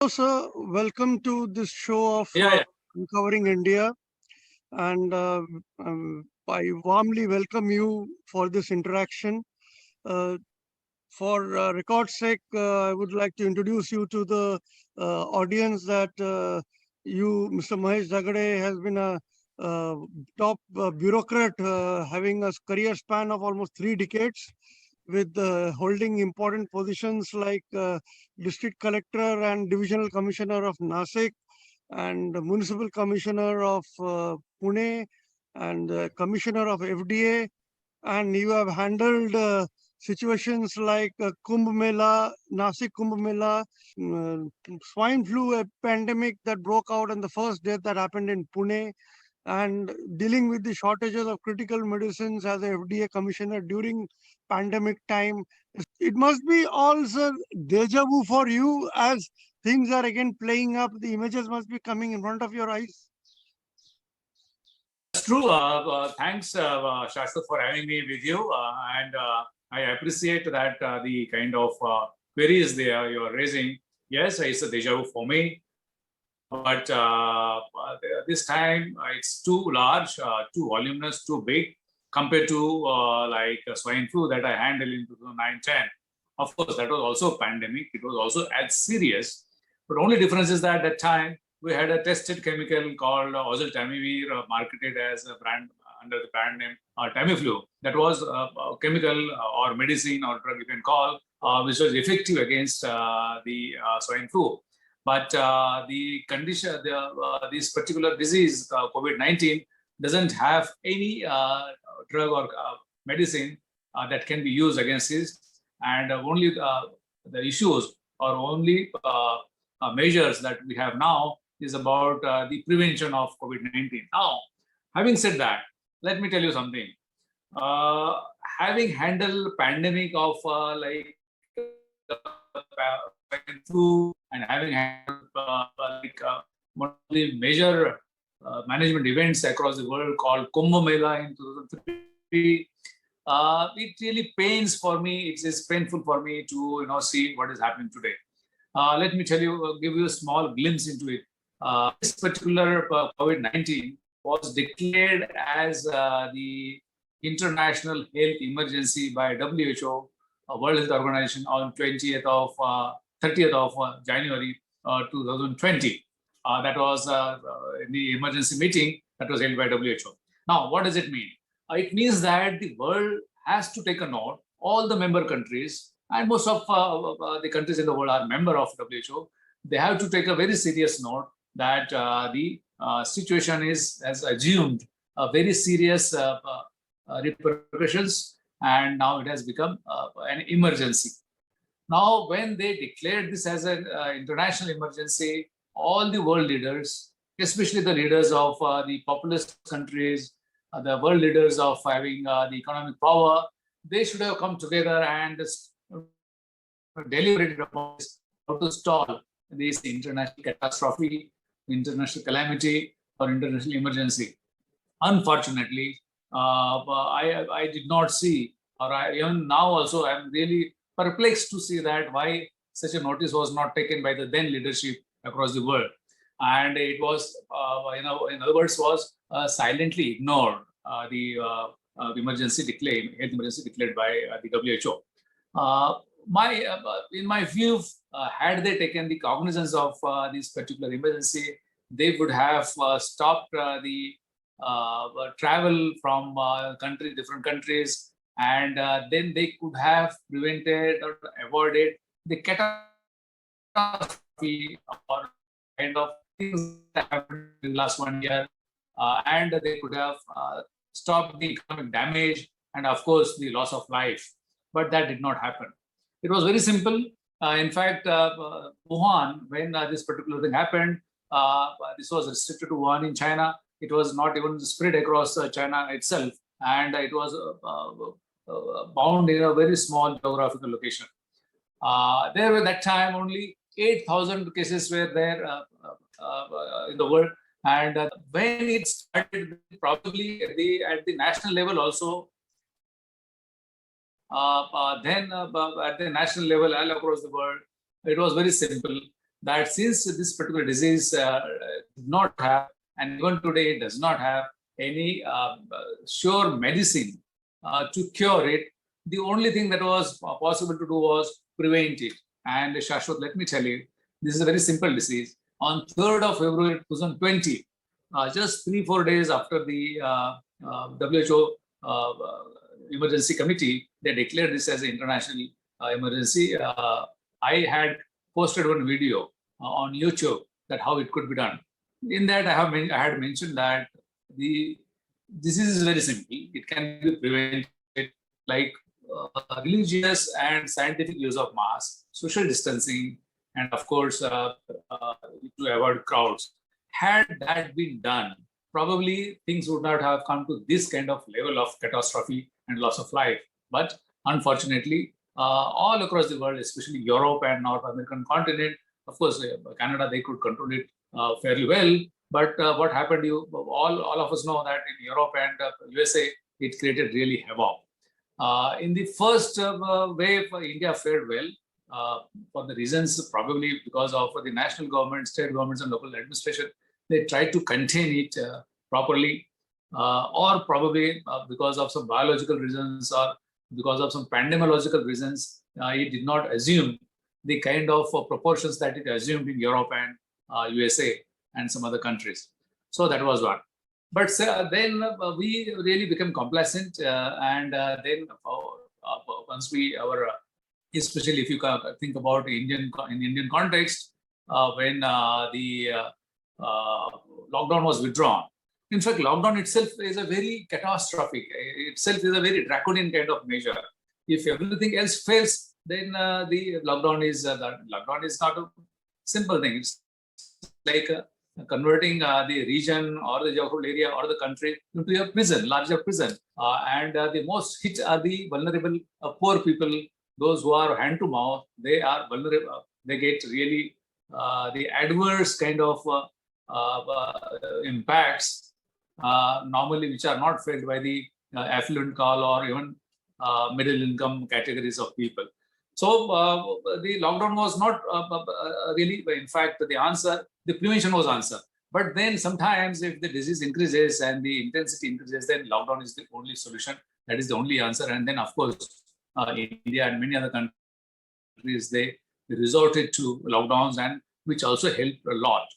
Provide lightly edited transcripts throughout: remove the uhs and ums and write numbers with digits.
Hello, sir. Welcome to this show of Yeah, yeah. Uncovering India. And I warmly welcome you for this interaction. Uh, for record's sake, I would like to introduce you to the audience that Mr. Mahesh Dagade, has been a uh, top bureaucrat having a career span of almost 3 decades with holding important positions like district collector and divisional commissioner of Nasik and municipal commissioner of Pune and commissioner of FDA, and you have handled situations like Kumbh Mela, Nasik Kumbh Mela, swine flu pandemic that broke out and the first death that happened in Pune, and dealing with the shortages of critical medicines as a FDA commissioner during pandemic time. It must be also deja vu for you as things are again playing up. The images must be coming in front of your eyes. That's true. Thanks, Shastra, for having me with you. And I appreciate that the kind of queries you're raising. Yes, it's a deja vu for me. But this time it's too large, too voluminous, too big compared to like swine flu that I handled in 2009-10. Of course, that was also a pandemic. It was also as serious. But only difference is that at that time we had a tested chemical called oseltamivir, marketed as a brand under the brand name Tamiflu. That was a chemical or medicine or drug you can call, which was effective against the swine flu. But the condition, this particular disease, COVID-19, doesn't have any drug or medicine that can be used against this, and only the issues or only measures that we have now is about the prevention of COVID-19. Now, having said that, let me tell you something. Having handled pandemic of flu and having handled one of the major management events across the world called Kumbh Mela in 2003, it really pains for me. It is painful for me to see what is happening today. Let me tell you, give you a small glimpse into it. This particular COVID-19 was declared as the international health emergency by WHO, World Health Organization, on 30th of January 2020. That was in the emergency meeting that was held by WHO. Now, what does it mean? It means that the world has to take a note. All the member countries and most of the countries in the world are member of WHO. They have to take a very serious note that the situation has assumed a very serious repercussions, and now it has become an emergency. Now, when they declared this as an international emergency, all the world leaders, especially the leaders of the populous countries, the world leaders of having the economic power, they should have come together and deliberated about how to stall this international catastrophe, international calamity, or international emergency. Unfortunately, I did not see, or even now also, I'm really perplexed to see that why such a notice was not taken by the then leadership across the world. And it was, in other words, was silently ignored, the emergency declared, health emergency declared by the WHO. In my view, had they taken the cognizance of this particular emergency, they would have stopped the travel from different countries, and then they could have prevented or avoided the catastrophe or kind of things that happened in the last 1 year, and they could have stopped the economic damage and, of course, the loss of life. But that did not happen. It was very simple. In fact, Wuhan, when this particular thing happened, this was restricted to Wuhan in China. It was not even spread across China itself, and it was bound in a very small geographical location. There were that time only 8,000 cases were there in the world, and when it started, probably at the national level also. Then at the national level all across the world, it was very simple. that since this particular disease did not have, and even today does not have any sure medicine to cure it, the only thing that was possible to do was prevent it. And Shashwat, let me tell you, this is a very simple disease. On 3rd of February 2020, just 3-4 days after the WHO emergency committee, they declared this as an international emergency. I had posted one video on YouTube that how it could be done. In that, I had mentioned that the disease is very simple. It can be prevented, like religious and scientific use of masks, social distancing, and of course, to avoid crowds. Had that been done, probably things would not have come to this kind of level of catastrophe and loss of life. But unfortunately, all across the world, especially Europe and North American continent, of course, Canada, they could control it fairly well. But what happened, all of us know that in Europe and USA, it created really havoc. In the first wave, India fared well for the reasons probably because of the national government, state governments, and local administration. They tried to contain it properly, or probably because of some biological reasons or because of some pandemiological reasons, it did not assume the kind of proportions that it assumed in Europe and USA and some other countries. So that was one. But then we really became complacent, and then once especially if you think about in Indian context, when the lockdown was withdrawn. In fact, lockdown itself is a very catastrophic. Itself is a very draconian kind of measure. If everything else fails, then the lockdown is not a simple thing. It's like converting the region or the geographical area or the country into a prison, larger prison. And the most hit are the vulnerable poor people, those who are hand to mouth. They are vulnerable. They get really the adverse kind of impacts normally, which are not felt by the affluent call or even middle income categories of people. So the lockdown was not really, in fact, the prevention was answer. But then sometimes if the disease increases and the intensity increases, then lockdown is the only solution. That is the only answer. And then, of course, India and many other countries, they resorted to lockdowns, and which also helped a lot.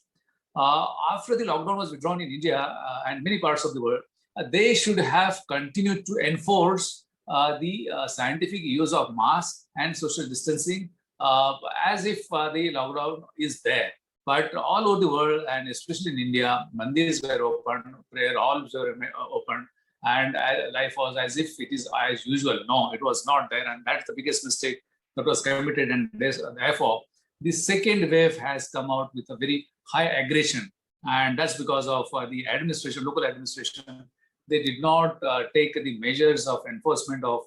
After the lockdown was withdrawn in India and many parts of the world, they should have continued to enforce the scientific use of masks and social distancing as if the lockdown is there. But all over the world, and especially in India, mandirs were open, prayer halls were open, and life was as if it is as usual. No, it was not there, and that's the biggest mistake that was committed. And therefore, the second wave has come out with a very high aggression, and that's because of the administration, local administration. They did not take the measures of enforcement of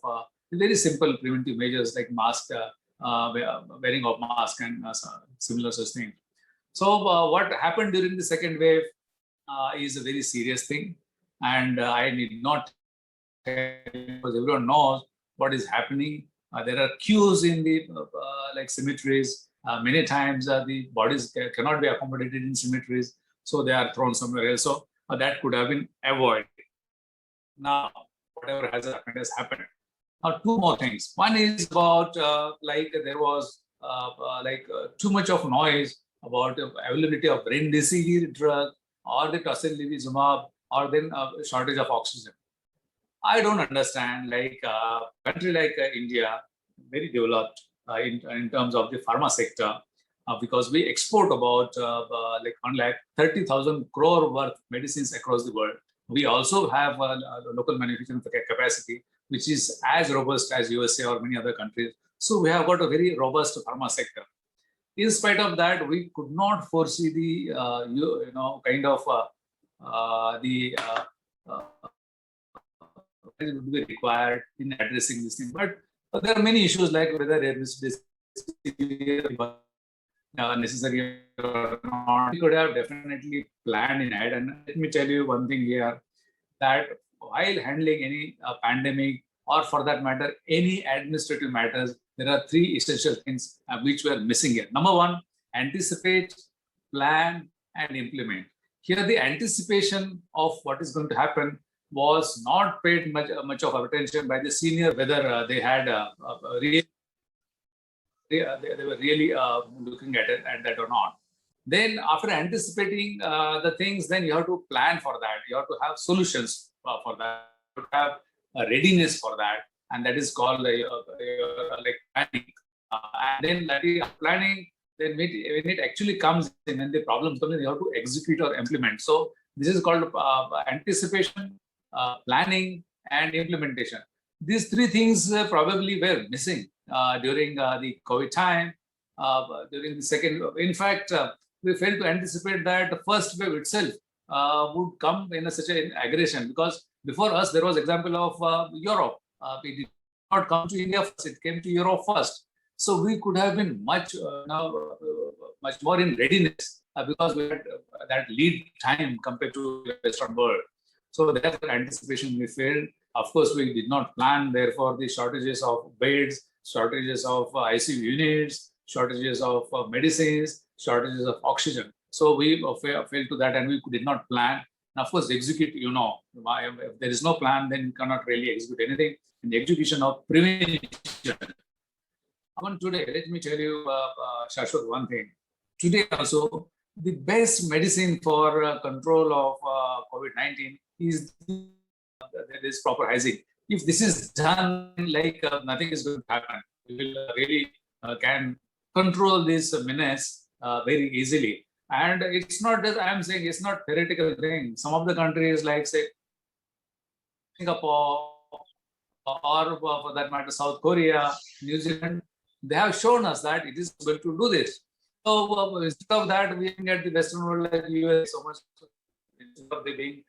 very simple preventive measures like mask, wearing of mask, and similar such things. So what happened during the second wave is a very serious thing, and I need not tell, because everyone knows what is happening. There are queues in the like cemeteries. Many times the bodies cannot be accommodated in cemeteries, so they are thrown somewhere else. So that could have been avoided. Now, whatever has happened. Now, two more things. One is about like there was too much of noise about the availability of remdesivir drug or the tocilizumab, or then shortage of oxygen. I don't understand, like a country like India, very developed in terms of the pharma sector, because we export about like 30,000 crore worth medicines across the world. We also have a local manufacturing capacity, which is as robust as USA or many other countries. So we have got a very robust pharma sector. In spite of that, we could not foresee the kind of would be required in addressing this thing. But there are many issues like whether it is necessary or not. We could have definitely planned in it. And let me tell you one thing here, that while handling any pandemic, or for that matter, any administrative matters, there are three essential things which were missing here. Number one, anticipate, plan, and implement. Here, the anticipation of what is going to happen was not paid much of attention by the senior, whether they had really they were really looking at it at that or not. Then after anticipating the things, then you have to plan for that. You have to have solutions for that. You have to have a readiness for that, and that is called like planning. And then that is planning. Then when it actually comes in and the problems come in, you have to execute or implement. So this is called anticipation, planning, and implementation. These three things probably were missing during the COVID time, during the second. In fact, we failed to anticipate that the first wave itself would come in such an aggression, because before us there was example of Europe. It did not come to India first; it came to Europe first. So we could have been much more in readiness because we had that lead time compared to the Western world. So therefore, anticipation we failed. Of course, we did not plan. Therefore, the shortages of beds, shortages of ICU units, shortages of medicines, shortages of oxygen. So we failed to that, and we did not plan. And of course, execute. If there is no plan, then you cannot really execute anything. In the execution of prevention. Even today, let me tell you, Shashwat, one thing. Today also, the best medicine for control of COVID-19 is this proper hygiene. If this is done, like nothing is going to happen. We will really can control this menace very easily. And it's not that I'm saying it's not theoretical thing. Some of the countries, like say Singapore, or for that matter, South Korea, New Zealand, they have shown us that it is going to do this. So instead of that, we get the Western world like US so much. Instead of they being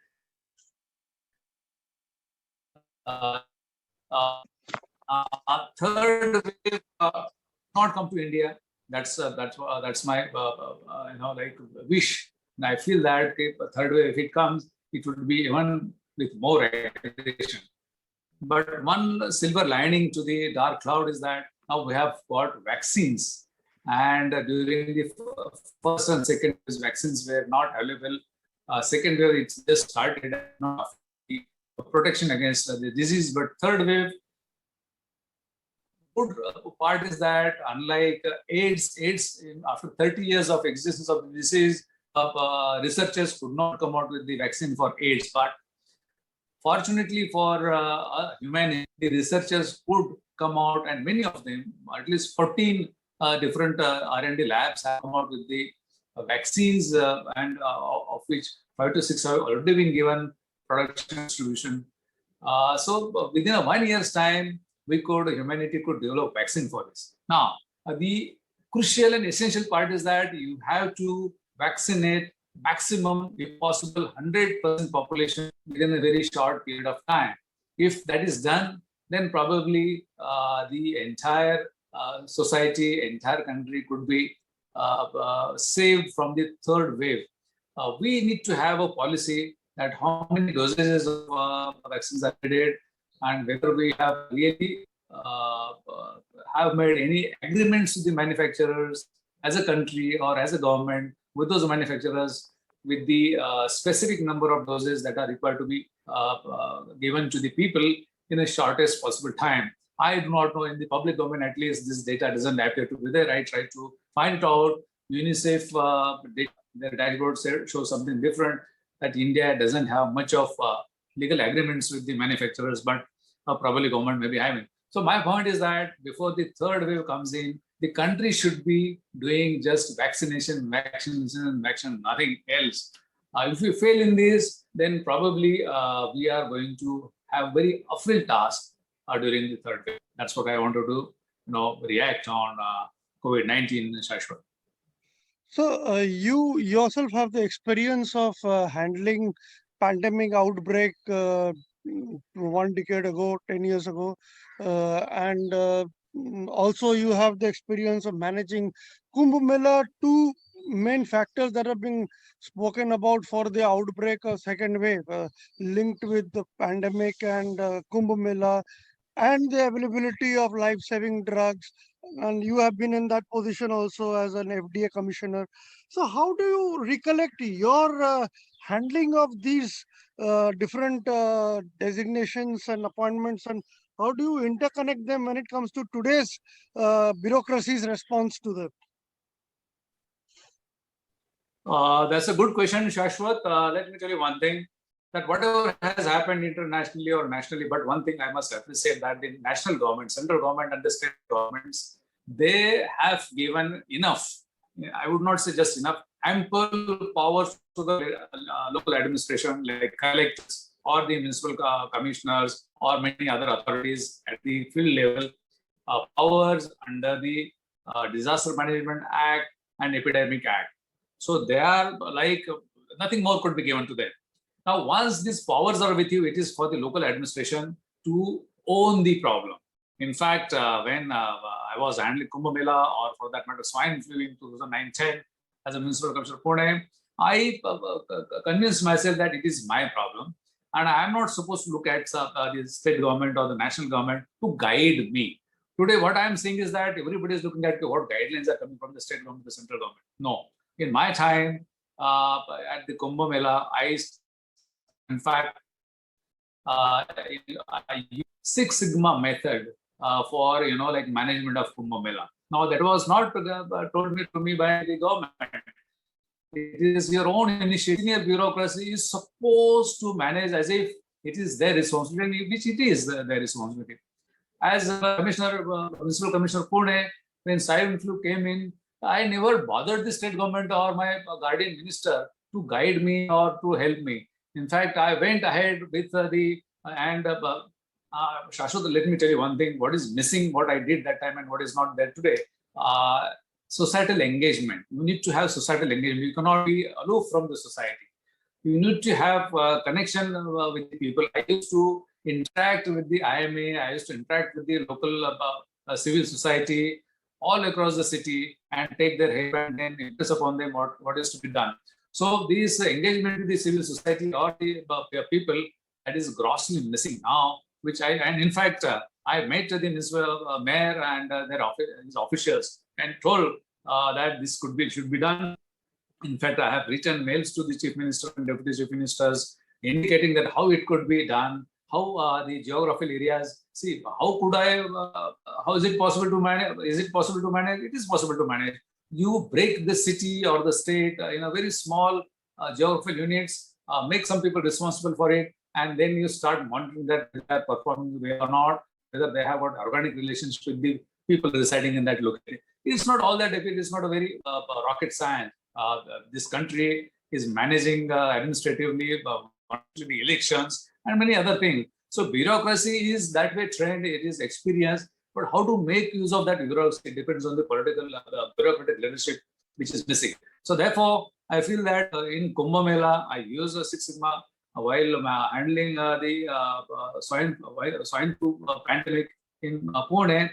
third wave not come to India. That's my like wish. And I feel that if a third wave, if it comes, it would be even with more aggression. But one silver lining to the dark cloud is that now we have got vaccines. And during the first and second wave, vaccines were not available. Second wave, it just started, not protection against the disease. But third wave, good part is that unlike AIDS, after 30 years of existence of the disease, researchers could not come out with the vaccine for AIDS. But fortunately for humanity, the researchers could come out, and many of them, at least 14 different R&D labs have come out with the vaccines, and of which 5 to 6 have already been given production distribution. So within a 1 year's time, humanity could develop vaccine for this. Now, the crucial and essential part is that you have to vaccinate maximum, if possible, 100% population within a very short period of time. If that is done, then probably the entire society, entire country could be saved from the third wave. We need to have a policy that how many dosages of vaccines are needed, and whether we have really have made any agreements with the manufacturers as a country or as a government with those manufacturers with the specific number of doses that are required to be given to the people in the shortest possible time. I do not know, in the public domain at least, this data doesn't appear to be there. I tried to find it out. UNICEF, their dashboard shows something different, that India doesn't have much of legal agreements with the manufacturers, but probably government may be having. So my point is that before the third wave comes in, the country should be doing just vaccination, nothing else. If we fail in this, then probably we are going to have very uphill task during the third wave. That's what I want to do, react on COVID-19, Shashwat. So you yourself have the experience of handling pandemic outbreak 1 decade ago, 10 years ago, and also you have the experience of managing Kumbh Mela. Two main factors that are being spoken about for the outbreak of second wave, linked with the pandemic and Kumbh Mela, and the availability of life-saving drugs, and you have been in that position also as an FDA commissioner. So how do you recollect your handling of these different designations and appointments, and how do you interconnect them when it comes to today's bureaucracy's response to them? That's a good question, Shashwat. Let me tell you one thing, that whatever has happened internationally or nationally, but one thing I must appreciate, that the national government, central government and the state governments, they have given enough, I would not say just enough, ample powers to the local administration like collectors or the municipal commissioners or many other authorities at the field level, powers under the Disaster Management Act and Epidemic Act. So they are like, nothing more could be given to them. Now, once these powers are with you, it is for the local administration to own the problem. In fact, when I was handling Kumbh Mela, or for that matter, swine flu in 2009-10 as a municipal commissioner of Pune, I convinced myself that it is my problem, and I am not supposed to look at the state government or the national government to guide me. Today, what I am seeing is that everybody is looking at what guidelines are coming from the state government, the central government. No, in my time at the Kumbh Mela, in fact, I used Six Sigma method for like management of Kumbh Mela. Now that was not told to me by the government. It is your own initiative. Senior bureaucracy is supposed to manage as if it is their responsibility, which it is their responsibility. As a commissioner, municipal commissioner Pune, when swine flu came in, I never bothered the state government or my guardian minister to guide me or to help me. In fact, I went ahead with Shashwat, let me tell you one thing, what is missing, what I did that time and what is not there today. Societal engagement. You need to have societal engagement. You cannot be aloof from the society. You need to have connection with the people. I used to interact with the IMA, I used to interact with the local civil society all across the city and take their help and then impress upon them what is to be done. So this engagement with the civil society or the people, that is grossly missing now, which and in fact, I met the municipal mayor and his officials and told that this should be done. In fact, I have written mails to the chief minister and deputy chief ministers indicating that how it could be done, how the geographical areas. See, how is it possible to manage? Is it possible to manage? It is possible to manage. You break the city or the state in a very small geographical units, make some people responsible for it, and then you start monitoring that they are performing well or not, whether they have got organic relationship with the people residing in that locality. It's not all that difficult. It's not a very rocket science. This country is managing administratively the elections and many other things. So bureaucracy is that way trained, it is experience, but how to make use of that bureaucracy depends on the political, bureaucratic leadership, which is missing. So therefore, I feel that in Kumbh Mela, I use a Six Sigma while handling the swine flu pandemic in Pune.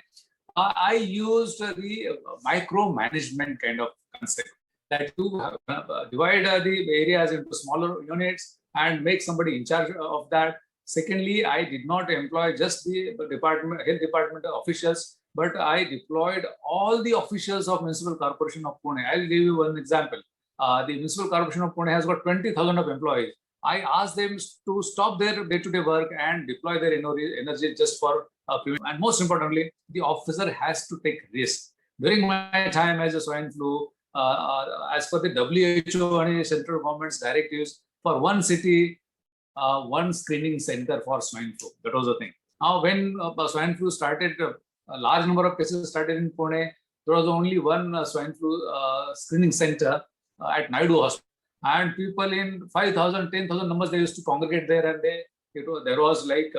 I used the micromanagement kind of concept, that you divide the areas into smaller units and make somebody in charge of that. Secondly, I did not employ just the health department officials, but I deployed all the officials of Municipal Corporation of Pune. I'll give you one example. The Municipal Corporation of Pune has got 20,000 of employees. I asked them to stop their day-to-day work and deploy their energy just for and most importantly, the officer has to take risk. During my time as a swine flu, as per the WHO and central government's directives, for one city, one screening center for swine flu. That was the thing. Now, when swine flu started, a large number of cases started in Pune, there was only one swine flu screening center at Naidu Hospital. And people in 5,000, 10,000 numbers, they used to congregate there, and there was like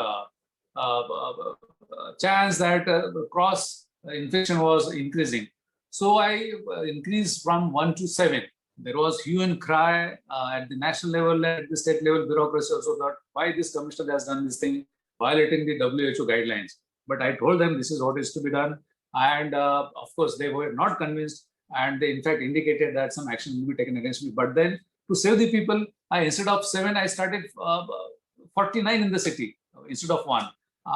chance that cross infection was increasing. So I increased from 1 to 7. There was hue and cry at the national level, at the state level, bureaucracy also thought, why this commissioner has done this thing, violating the WHO guidelines. But I told them this is what is to be done. And of course, they were not convinced. And they in fact indicated that some action will be taken against me. But then to save the people, instead of 7, I started 49 in the city instead of 1.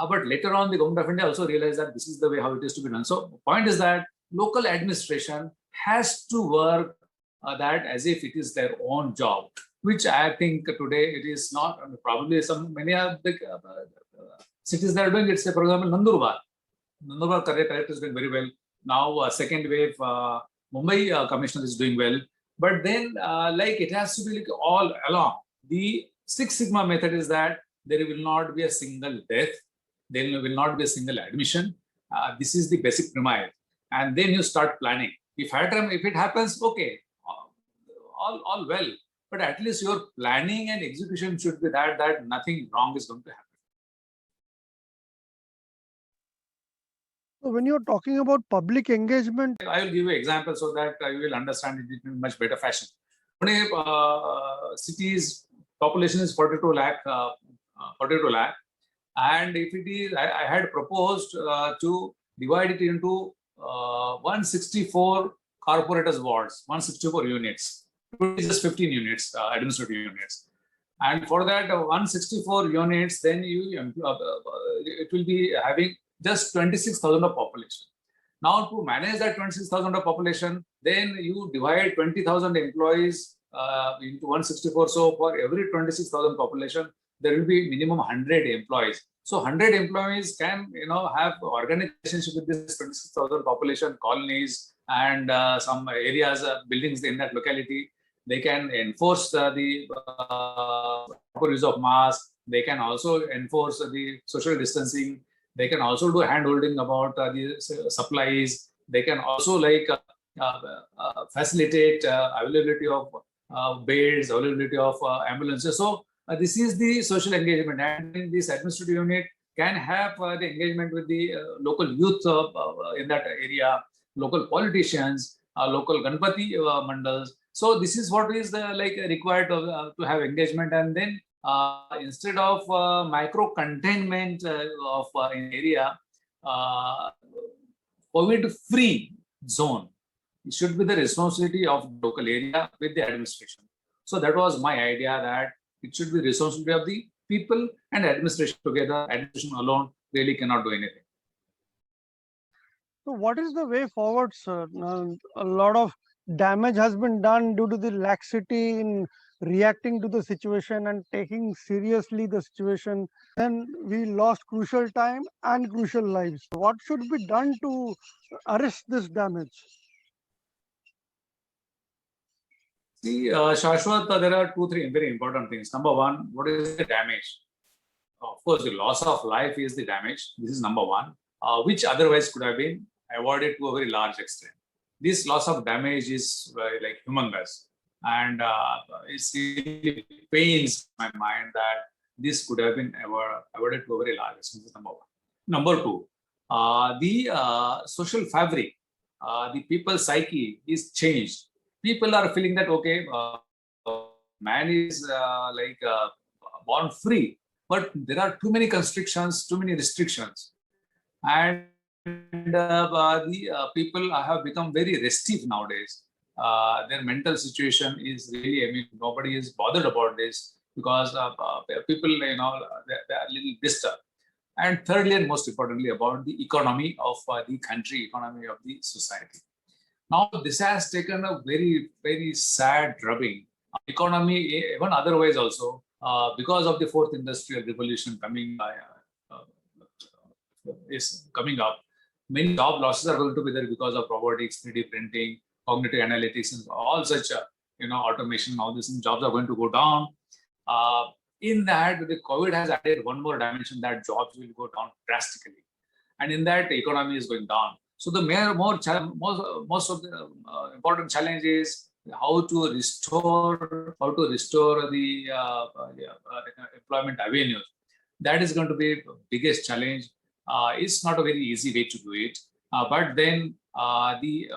But later on, the government of India also realized that this is the way how it is to be done. So point is that local administration has to work that as if it is their own job, which I think today it is not. Probably many of the cities that are doing it. Say, for example, Nandurbar. Nandurbar Collector is doing very well. Now, second wave, Mumbai Commissioner is doing well. But then, like it has to be like all along. The Six Sigma method is that there will not be a single death. There will not be a single admission. This is the basic premise. And then you start planning. If it happens, okay, all well. But at least your planning and execution should be that nothing wrong is going to happen. So when you're talking about public engagement, I will give you an example so that you will understand it in much better fashion. Pune city's population is 42 lakh, and if it is, I had proposed to divide it into 164 corporators wards, 164 units. It is just 15 units, administrative units. And for that 164 units, then it will be having just 26,000 of population. Now to manage that 26,000 of population, then you divide 20,000 employees into 164. So for every 26,000 population, there will be minimum 100 employees. So 100 employees can have organic relationship with this 26,000 population, colonies and some areas, buildings in that locality. They can enforce the proper use of mask. They can also enforce the social distancing. They can also do hand-holding about the supplies. They can also facilitate availability of beds, availability of ambulances. So this is the social engagement, and this administrative unit can have the engagement with the local youth in that area, local politicians, local Ganpati mandals. So this is what is required to have engagement, and then instead of micro containment of an area, COVID-free zone, it should be the responsibility of the local area with the administration. So that was my idea, that it should be responsibility of the people and administration together. Administration alone really cannot do anything. so what is the way forward, sir? A lot of damage has been done due to the laxity in reacting to the situation and taking seriously the situation. Then we lost crucial time and crucial lives. What should be done to arrest this damage? See, Shashwat, there are 2-3 very important things. Number one, what is the damage? Of course, the loss of life is the damage. This is number one, which otherwise could have been avoided to a very large extent. This loss of damage is like humongous, and it really pains my mind that this could have been avoided to a very large extent. This is number one. Number two, the social fabric, the people's psyche is changed. People are feeling that, okay, man is born free, but there are too many constrictions, too many restrictions. And the people have become very restive nowadays. Their mental situation is really, I mean, nobody is bothered about this because people, they are a little disturbed. And thirdly, and most importantly, about the economy of the country, economy of the society. Now, this has taken a very, very sad drubbing. Economy, even otherwise also, because of the fourth industrial revolution is coming up. Many job losses are going to be there because of robotics, 3D printing, cognitive analytics, and all such, automation. All these jobs are going to go down. In that, the COVID has added one more dimension, that jobs will go down drastically, and in that, the economy is going down. So the most of the important challenge is how to restore the employment avenues. That is going to be the biggest challenge. It's not a very easy way to do it, but then the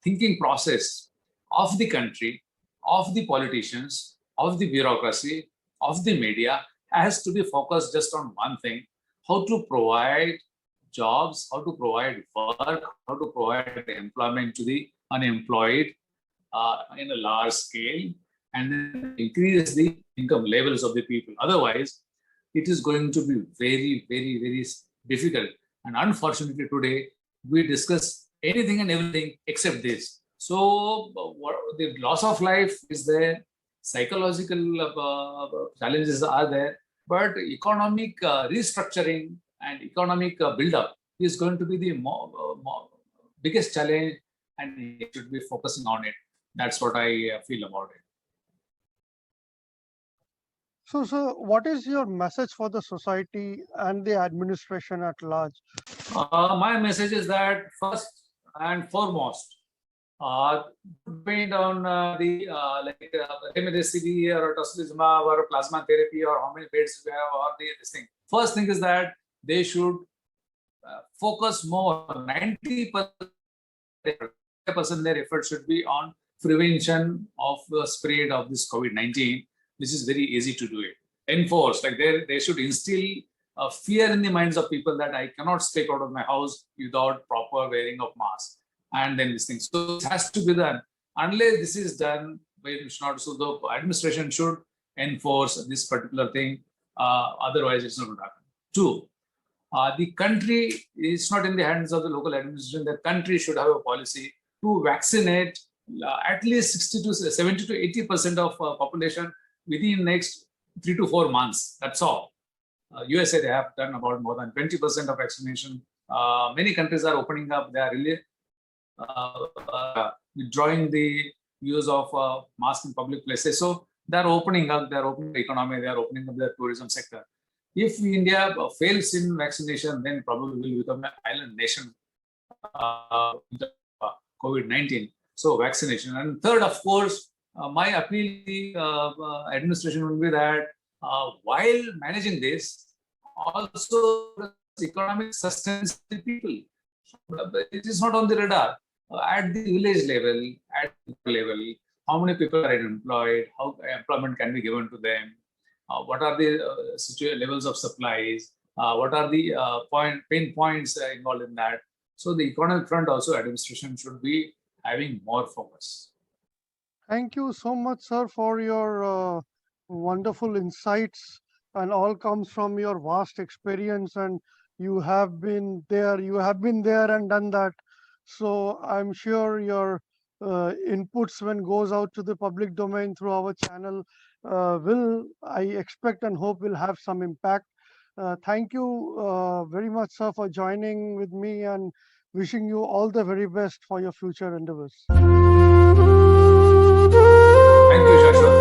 thinking process of the country, of the politicians, of the bureaucracy, of the media has to be focused just on one thing: how to provide jobs, how to provide work, how to provide employment to the unemployed in a large scale, and then increase the income levels of the people. Otherwise, it is going to be very, very, very difficult. And unfortunately, today we discuss anything and everything except this. So, what the loss of life is there, psychological challenges are there, but economic restructuring and economic build-up is going to be the biggest challenge, and we should be focusing on it. That's what I feel about it. So, what is your message for the society and the administration at large? My message is that first and foremost, depend on the remdesivir or tocilizumab or plasma therapy or how many beds we have or this thing. First thing is that they should focus more. 90% their effort should be on prevention of the spread of this COVID-19. This is very easy to do it. Enforce, like they should instill fear in the minds of people that I cannot step out of my house without proper wearing of mask. And then this thing. So it has to be done. Unless this is done, so the administration should enforce this particular thing. Otherwise, it's not going to happen. Two, the country is not in the hands of the local administration. The country should have a policy to vaccinate at least 60 to 70 to 80% of population within next 3 to 4 months. That's all. USA, they have done about more than 20% of vaccination. Many countries are opening up. They are really withdrawing the use of masks in public places. So they're opening up, they're opening the economy, they're opening up the tourism sector. If India fails in vaccination, then probably will become an island nation COVID-19. So vaccination. And third, of course, my appeal to the administration will be that while managing this, also the economic sustenance of the people. It is not on the radar. At the village level, at the level, how many people are unemployed, how employment can be given to them, what are the levels of supplies, what are the pain points involved in that. So the economic front also administration should be having more focus. Thank you so much, sir, for your wonderful insights, and all comes from your vast experience, and you have been there and done that. So I'm sure your inputs when goes out to the public domain through our channel will, I expect and hope, will have some impact. Thank you very much, sir, for joining with me, and wishing you all the very best for your future endeavors. Thank you, Shashwat.